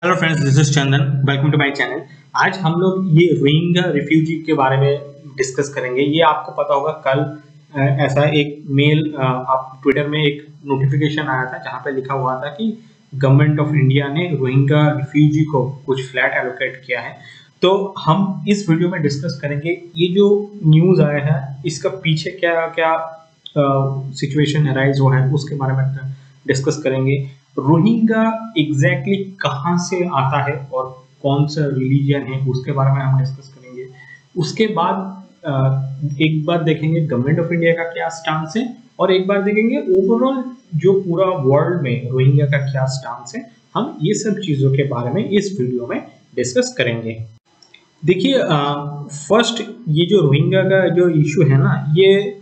Hello friends, this is Chandan. Welcome to my channel. आज हम लोग ये रोहिंग्या रिफ्यूजी के बारे में डिस्कस करेंगे। ये आपको पता होगा कल ऐसा एक मेल आप ट्विटर में एक नोटिफिकेशन आया था जहां पे लिखा हुआ था कि गवर्नमेंट ऑफ इंडिया ने रोहिंग्या रिफ्यूजी को कुछ फ्लैट एलोकेट किया है। तो हम इस वीडियो में डिस्कस करेंगे ये जो न्यूज आया है इसका पीछे क्या क्या सिचुएशन अराइज हुआ है उसके बारे में डिस्कस करेंगे। रोहिंग्या एग्जैक्टली कहाँ से आता है और कौन सा रिलीजन है उसके बारे में हम डिस्कस करेंगे। उसके बाद एक बार देखेंगे गवर्नमेंट ऑफ इंडिया का क्या स्टांस है और एक बार देखेंगे ओवरऑल जो पूरा वर्ल्ड में रोहिंग्या का क्या स्टांस है। हम ये सब चीजों के बारे में इस वीडियो में डिस्कस करेंगे। देखिए, फर्स्ट ये जो रोहिंग्या का जो इशू है ना, ये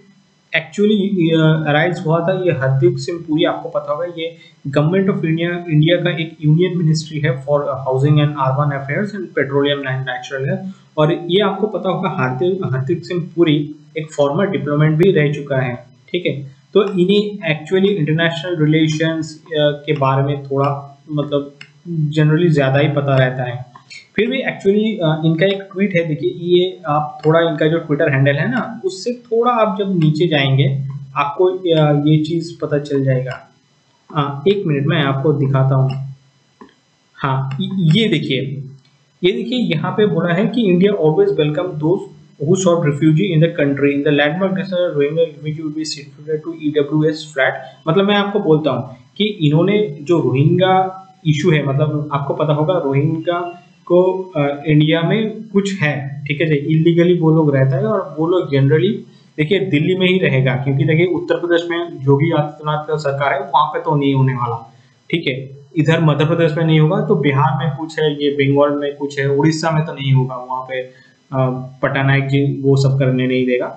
एक्चुअली अराइज हुआ था। ये हरदीप सिंह पुरी, आपको पता होगा, ये गवर्नमेंट ऑफ इंडिया का एक यूनियन मिनिस्ट्री है for housing and urban affairs and petroleum and natural gas. और ये आपको पता होगा हरदीप सिंह पुरी एक फॉर्मर डिप्लोमेट भी रह चुका है, ठीक है। तो इन्हें एक्चुअली इंटरनेशनल रिलेशंस के बारे में थोड़ा मतलब जनरली ज्यादा ही पता रहता है। फिर भी एक्चुअली इनका एक ट्वीट है, देखिए ये आप थोड़ा इनका जो ट्विटर हैंडल है ना उससे थोड़ा आप जब नीचे जाएंगे आपको ये चीज पता चल जाएगा। एक मिनट में आपको दिखाता हूँ। हाँ, ये देखिए यहाँ पे बोला है कि India always welcome those who sought refuge in the country in the landmark decision Rohingya refugee will be situated to EWS flat। मतलब मैं आपको बोलता हूँ कि इन्होंने जो रोहिंग्या इशू है, मतलब आपको पता होगा रोहिंग्या को इंडिया में कुछ है, ठीक है जी, इलीगली वो लोग रहता है और वो लोग जनरली देखिए दिल्ली में ही रहेगा, क्योंकि देखिए उत्तर प्रदेश में योगी आदित्यनाथ का सरकार है, वहां पे तो नहीं होने वाला, ठीक है। इधर मध्य प्रदेश में नहीं होगा तो बिहार में कुछ है, ये बंगाल में कुछ है, उड़ीसा में तो नहीं होगा, वहां पे पटनायक जी वो सब करने नहीं देगा।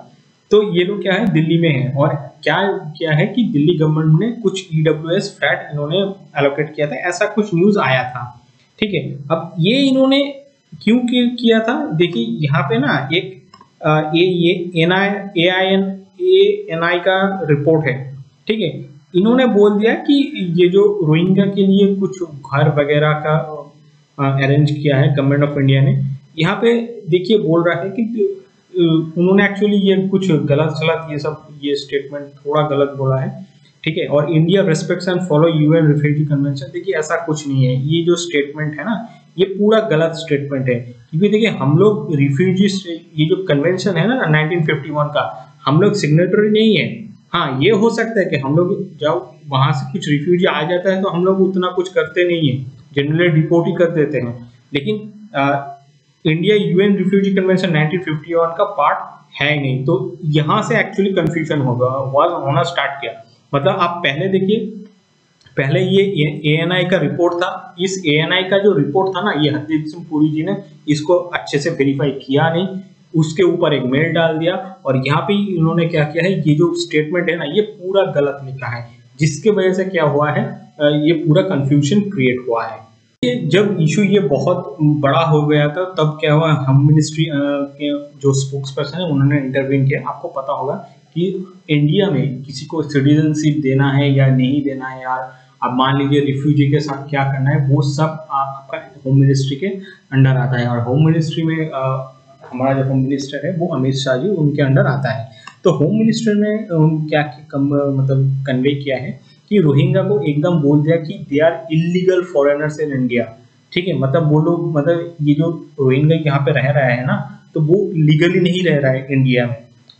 तो ये लोग क्या है, दिल्ली में है। और क्या है कि दिल्ली गवर्नमेंट ने कुछ EWS फ्लैट इन्होंने एलोकेट किया था, ऐसा कुछ न्यूज आया था, ठीक है। अब ये इन्होंने क्यों किया था, देखिए यहाँ पे ना एक ये ANI का रिपोर्ट है, ठीक है। इन्होंने बोल दिया कि ये जो रोहिंग्या के लिए कुछ घर वगैरह का अरेंज किया है गवर्नमेंट ऑफ इंडिया ने। यहाँ पे देखिए बोल रहा है कि उन्होंने एक्चुअली ये कुछ गलत ये स्टेटमेंट थोड़ा गलत बोला है, ठीक है। और India respects and follow UN refugee convention, देखिए ऐसा कुछ नहीं है। ये जो स्टेटमेंट है ना ये पूरा गलत स्टेटमेंट है, क्योंकि देखिए हम लोग रिफ्यूजी ये जो कन्वेंशन है ना 1951 का, हम लोग सिग्नेटरी नहीं है। हाँ, ये हो सकता है कि हम लोग जब वहां से कुछ रिफ्यूजी आ जाता है तो हम लोग उतना कुछ करते नहीं है, जनरली डिपोर्ट ही कर देते हैं। लेकिन इंडिया UN रिफ्यूजी कन्वेंशन 1951 का पार्ट है ही नहीं, तो यहाँ से एक्चुअली कंफ्यूजन होना स्टार्ट किया। मतलब आप पहले देखिए, पहले ये ANI का रिपोर्ट था, इस ANI का जो रिपोर्ट था ना, ये हरदीप सिंह पुरी जी ने इसको अच्छे से वेरीफाई किया नहीं, उसके ऊपर एक मेल डाल दिया और यहाँ पे इन्होंने क्या किया है, ये जो स्टेटमेंट है ना ये पूरा गलत लिखा है, जिसके वजह से क्या हुआ है, ये पूरा कंफ्यूजन क्रिएट हुआ है। जब इशू ये बहुत बड़ा हो गया था तब क्या हुआ, होम मिनिस्ट्री के जो स्पोक्स पर्सन है उन्होंने इंटरवीन किया। आपको पता होगा कि इंडिया में किसी को सिटीजनशिप देना है या नहीं देना है, यार अब मान लीजिए रिफ्यूजी के साथ क्या करना है, वो सब आपका होम मिनिस्ट्री के अंडर आता है। और होम मिनिस्ट्री में हमारा जो होम मिनिस्टर है वो अमित शाह जी, उनके अंडर आता है। तो होम मिनिस्टर ने क्या मतलब कन्वे किया है कि रोहिंग्या को एकदम बोल दिया कि they are illegal foreigners in India, ठीक है। मतलब वो लोग, मतलब ये जो रोहिंग्या यहाँ पे रह रहा है ना, तो वो लीगली नहीं रह रहा है इंडिया में,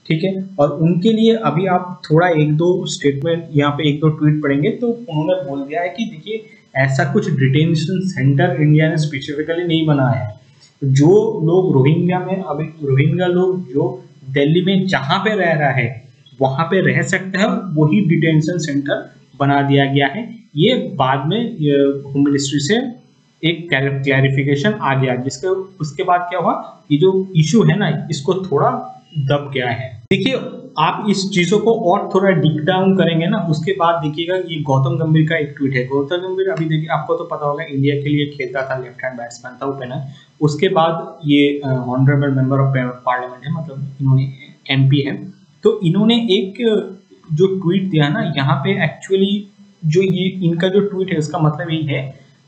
ठीक है। और उनके लिए अभी आप थोड़ा एक दो स्टेटमेंट यहाँ पे एक दो ट्वीट पढ़ेंगे तो उन्होंने बोल दिया है कि देखिए ऐसा कुछ डिटेंशन सेंटर इंडिया ने स्पेसिफिकली नहीं बनाया है। जो लोग रोहिंग्या में, अभी रोहिंग्या लोग जो दिल्ली में जहाँ पे रह रहा है वहां पे रह सकते हैं, वही डिटेंशन सेंटर बना दिया गया है। ये बाद में होम मिनिस्ट्री से एक क्लैरिफिकेशन आ गया, जिसके उसके बाद क्या हुआ, ये जो इशू है ना इसको थोड़ा दब गया है। देखिए आप इस चीजों को और थोड़ा डीप डाउन करेंगे ना, उसके बाद देखिएगा ये गौतम गंभीर का एक ट्वीट है। गौतम गंभीर अभी देखिए आपको तो पता होगा इंडिया के लिए खेलता था, लेफ्ट हैंड बैट्समैन था, ओपनर। उसके बाद ये ऑनरेबल मेंबर ऑफ पार्लियामेंट है, मतलब इन्होंने MP है। तो इन्होंने एक जो ट्वीट दिया ना, यहाँ पे एक्चुअली जो ये इनका जो ट्वीट है उसका मतलब यही है,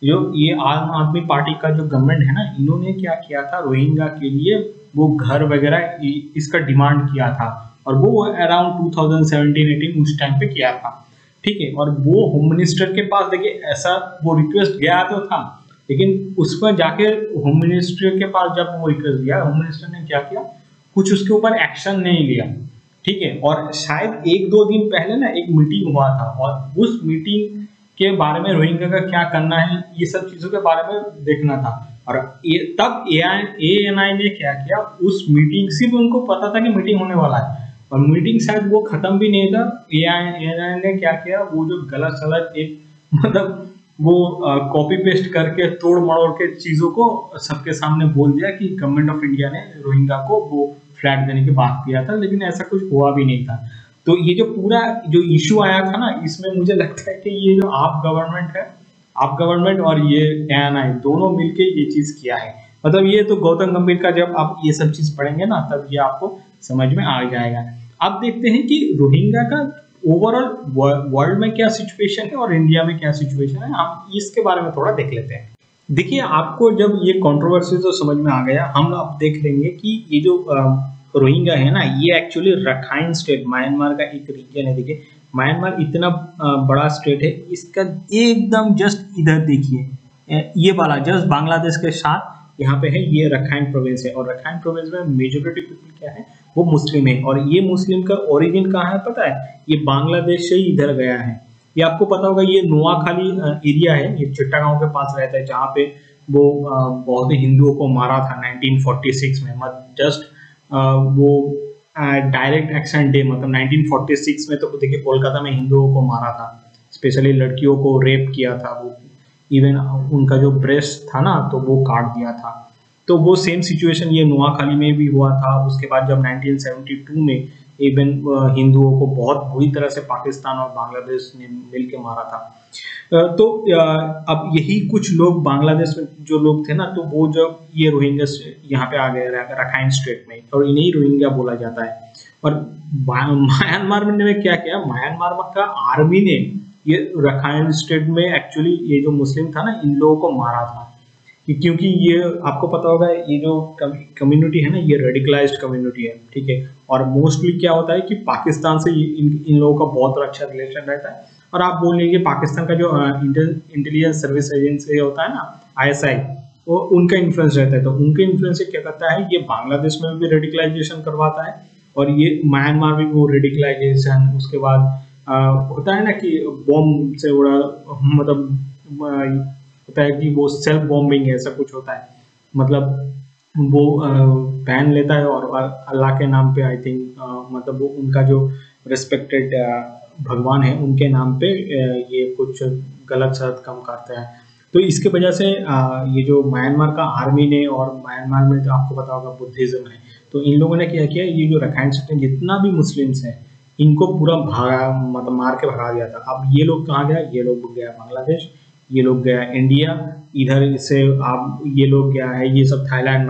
जो ये आम आदमी पार्टी का जो गवर्नमेंट है ना, इन्होंने क्या किया था रोहिंग्या के लिए, वो घर वगैरह इसका डिमांड किया था, और वो अराउंड 2017-18 उस टाइम पे किया था। ठीक है, और वो होम मिनिस्टर के पास देखिए ऐसा वो रिक्वेस्ट गया तो था, लेकिन उस पर जाके होम मिनिस्टर के पास जब वो रिक्वेस्ट गया, होम मिनिस्टर ने क्या किया, कुछ उसके ऊपर एक्शन नहीं लिया। ठीक है, और शायद एक दो दिन पहले ना एक मीटिंग हुआ था, और उस मीटिंग के बारे में रोहिंग्या का क्या करना है, ये सब चीजों के बारे में देखना था। और तब ANI ने क्या किया, उस मीटिंग सिर्फ उनको पता था कि मीटिंग होने वाला है, और मीटिंग शायद वो खत्म भी नहीं था। ANI ने क्या किया, वो जो गलत सलत एक मतलब वो कॉपी पेस्ट करके तोड़ मड़ोड़ के चीजों को सबके सामने बोल दिया कि गवर्नमेंट ऑफ इंडिया ने रोहिंग्या को वो फ्लैट देने की बात किया था, लेकिन ऐसा कुछ हुआ भी नहीं था। तो ये जो पूरा जो इशू आया था ना, इसमें मुझे लगता है कि ये जो आप गवर्नमेंट है, आप गवर्नमेंट और ये ANI दोनों मिलके ये चीज किया है। मतलब ये तो गौतम गंभीर का जब आप ये सब चीज पढ़ेंगे ना, तब ये आपको समझ में आ जाएगा। अब देखते हैं कि रोहिंग्या का ओवरऑल वर्ल्ड में क्या सिचुएशन है और इंडिया में क्या सिचुएशन है, हम इसके बारे में थोड़ा देख लेते हैं। देखिए, आपको जब ये कंट्रोवर्सी तो समझ में आ गया, हम अब देख लेंगे कि ये जो रोहिंग्या है ना, ये एक्चुअली रखाइन स्टेट म्यांमार का एक रीजन है। देखिए म्यांमार इतना बड़ा स्टेट है, इसका एकदम जस्ट इधर देखिए, ये वाला जस्ट बांग्लादेश के साथ यहाँ पे है, ये रखाइन प्रोविंस है, और रखाइन प्रोविंस में मेजोरिटी पीपल क्या है, वो मुस्लिम है। और ये मुस्लिम का ओरिजिन कहाँ है पता है, ये बांग्लादेश से ही इधर गया है। ये आपको पता होगा, ये नोआखाली एरिया है, ये चिट्टागांव के पास रहता है, जहाँ पे वो बहुत ही हिंदुओं को मारा था 1946 में। जस्ट वो डायरेक्ट एक्शन डे, मतलब 1946 में तो देखिए कोलकाता में हिंदुओं को मारा था, स्पेशली लड़कियों को रेप किया था, वो इवन उनका जो ब्रेस्ट था ना, तो वो काट दिया था। तो वो सेम सिचुएशन ये नोआखाली में भी हुआ था। उसके बाद जब 1972 में इवन हिंदुओं को बहुत बुरी तरह से पाकिस्तान और बांग्लादेश ने मिल के मारा था। तो अब यही कुछ लोग बांग्लादेश में जो लोग थे ना, तो वो जब ये रोहिंग्या यहाँ पे आ गए रखाइन स्टेट में, और इन्हें रोहिंग्या बोला जाता है। और म्यांमार में क्या किया, म्यांमार का आर्मी ने ये रखाइन स्टेट में एक्चुअली ये जो मुस्लिम था ना, इन लोगों को मारा था, क्योंकि ये आपको पता होगा, ये जो कम्युनिटी है ना, ये रेडिकलाइज्ड कम्युनिटी है। ठीक है, और मोस्टली क्या होता है कि पाकिस्तान से इन लोगों का बहुत अच्छा रिलेशन रहता है। और आप बोल लीजिए पाकिस्तान का जो इंटेलिजेंस सर्विस एजेंसी होता है ना, ISI, वो उनका इन्फ्लुएंस रहता है। तो उनके इन्फ्लुएंस से क्या करता है, ये बांग्लादेश में भी रेडिकलाइजेशन करवाता है, और ये म्यांमार में वो रेडिकलाइजेशन, उसके बाद होता है ना कि बॉम्ब से उड़ा, मतलब होता है कि वो सेल्फ बॉम्बिंग ऐसा कुछ होता है, मतलब वो बैन लेता है, और अल्लाह के नाम पे आई थिंक, मतलब वो उनका जो रिस्पेक्टेड भगवान है उनके नाम पे ये कुछ गलत सलत काम करता है। तो इसके वजह से ये जो म्यांमार का आर्मी ने, और म्यांमार में तो आपको पता होगा बुद्धिज्म है, तो इन लोगों ने क्या किया, ये जो रखाइन स्टेट में जितना भी मुस्लिम्स हैं, इनको पूरा भागा, मतलब मार के भगा दिया था। अब ये लोग कहाँ गया, ये लोग गया बांग्लादेश, ये लोग गया इंडिया, इधर से आप ये लोग गया है, ये सब थाईलैंड,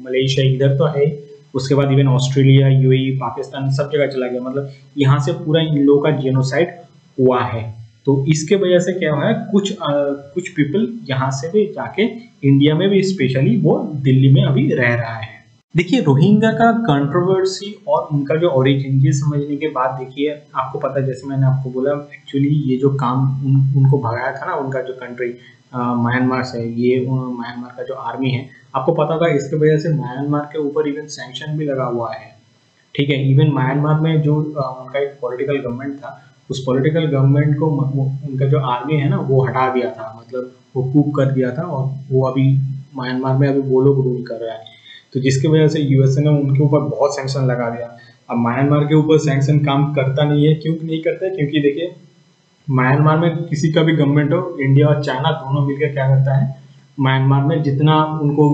मलेशिया इधर तो है, उसके बाद इवन ऑस्ट्रेलिया, UAE, पाकिस्तान सब जगह चला गया। मतलब यहाँ से पूरा इन लोगों का जेनोसाइड हुआ है। तो इसके वजह से क्या हुआ है, कुछ पीपल यहाँ से भी जाके इंडिया में भी, स्पेशली वो दिल्ली में अभी रह रहा है। देखिए रोहिंग्या का कंट्रोवर्सी और उनका जो ओरिजिन, ये समझने के बाद देखिए आपको पता, जैसे मैंने आपको बोला, एक्चुअली ये जो काम उनको भगाया था ना, उनका जो कंट्री म्यांमार से, ये म्यांमार का जो आर्मी है, आपको पता था, इसके वजह से म्यांमार के ऊपर इवन सैंक्शन भी लगा हुआ है। ठीक है, इवन म्यांमार में जो उनका एक पॉलिटिकल गवर्नमेंट था, उस पॉलिटिकल गवर्नमेंट को उनका जो आर्मी है ना, वो हटा दिया था, मतलब वो कूप कर दिया था, और वो अभी म्यांमार में अभी वो लोग रूल कर रहा है। तो जिसकी वजह से USA ने उनके ऊपर बहुत सैंक्शन लगा दिया। अब म्यांमार के ऊपर सैंक्शन काम करता नहीं है, क्यों नहीं करता है, क्योंकि देखिए म्यांमार में किसी का भी गवर्नमेंट हो, इंडिया और चाइना दोनों मिलकर क्या करता है, म्यांमार में जितना उनको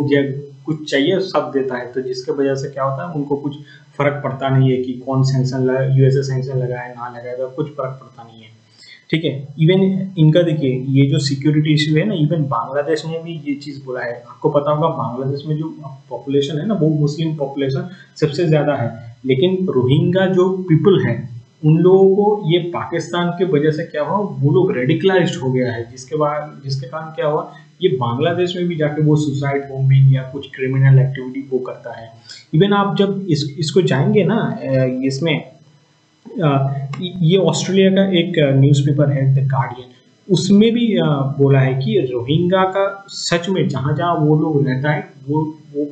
कुछ चाहिए सब देता है। तो जिसके वजह से क्या होता है, उनको कुछ फर्क पड़ता नहीं है कि कौन सैंक्शन USA सैंक्शन लगाए ना लगाएगा, कुछ फर्क पड़ता नहीं है। ठीक है, इवन इनका देखिए ये जो सिक्योरिटी इशू है ना, इवन बांग्लादेश ने भी ये चीज बोला है। आपको पता होगा बांग्लादेश में जो पॉपुलेशन है ना, वो मुस्लिम पॉपुलेशन सबसे ज्यादा है, लेकिन रोहिंग्या जो पीपल है, उन लोगों को ये पाकिस्तान के वजह से क्या हुआ, वो लोग रेडिकलाइज्ड हो गया है, जिसके कारण क्या हुआ ये बांग्लादेश में भी जाके वो सुसाइड बॉम्बिंग या कुछ क्रिमिनल एक्टिविटी वो करता है। इवन आप जब इसको जाएंगे ना इसमें ये ऑस्ट्रेलिया का एक न्यूज़पेपर है द गार्डियन, उसमें भी बोला है कि रोहिंग्या का सच में जहाँ जहाँ वो लोग रहता है वो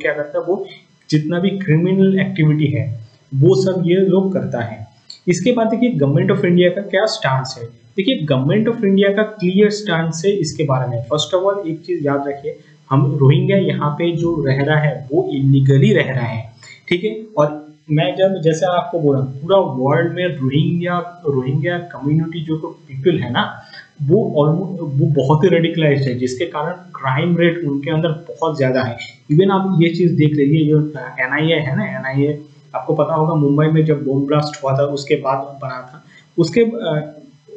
क्या करता है, वो जितना भी क्रिमिनल एक्टिविटी है वो सब ये लोग करता है। इसके बाद देखिए गवर्नमेंट ऑफ इंडिया का क्या स्टांस है। देखिए गवर्नमेंट ऑफ इंडिया का क्लियर स्टांस है इसके बारे में। फर्स्ट ऑफ ऑल एक चीज याद रखिए, हम रोहिंग्या यहाँ पे जो रह रहा है वो इलीगली रह रहा है, ठीक है। और मैं जब जैसे आपको बोला पूरा वर्ल्ड में रोहिंग्या कम्युनिटी जो पीपल है ना वो बहुत ही रेडिकलाइज्ड है, जिसके कारण क्राइम रेट उनके अंदर बहुत ज्यादा है। इवन आप ये चीज देख लीजिए, जो एनआईए है ना, एनआईए आपको पता होगा मुंबई में जब बॉम्ब ब्लास्ट हुआ था उसके बाद बना था, उसके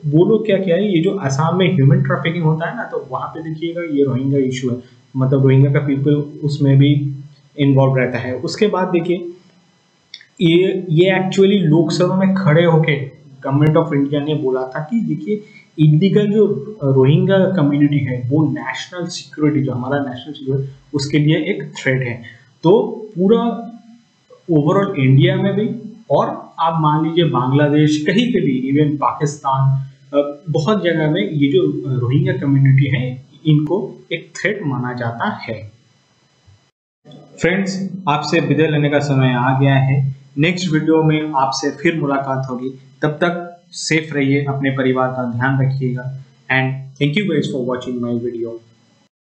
वो लोग क्या किया है, ये जो असम में ह्यूमन ट्रैफिकिंग होता है ना, तो वहां पे देखिएगा ये रोहिंग्या इशू है, मतलब रोहिंग्या का पीपल उसमें भी इन्वॉल्व रहता है। उसके बाद देखिए ये एक्चुअली लोकसभा में खड़े होके गवर्नमेंट ऑफ इंडिया ने बोला था कि देखिए इलीगल जो रोहिंग्या कम्युनिटी है वो नेशनल सिक्योरिटी, जो हमारा नेशनल सिक्योरिटी उसके लिए एक थ्रेट है। तो पूरा ओवरऑल इंडिया में भी, और आप मान लीजिए बांग्लादेश, कहीं पे भी, इवन पाकिस्तान, बहुत जगह में ये जो रोहिंग्या कम्युनिटी है इनको एक थ्रेट माना जाता है। फ्रेंड्स, आपसे विदा लेने का समय आ गया है। नेक्स्ट वीडियो में आपसे फिर मुलाकात होगी, तब तक सेफ रहिए, अपने परिवार का ध्यान रखिएगा, and thank you guys for watching my video.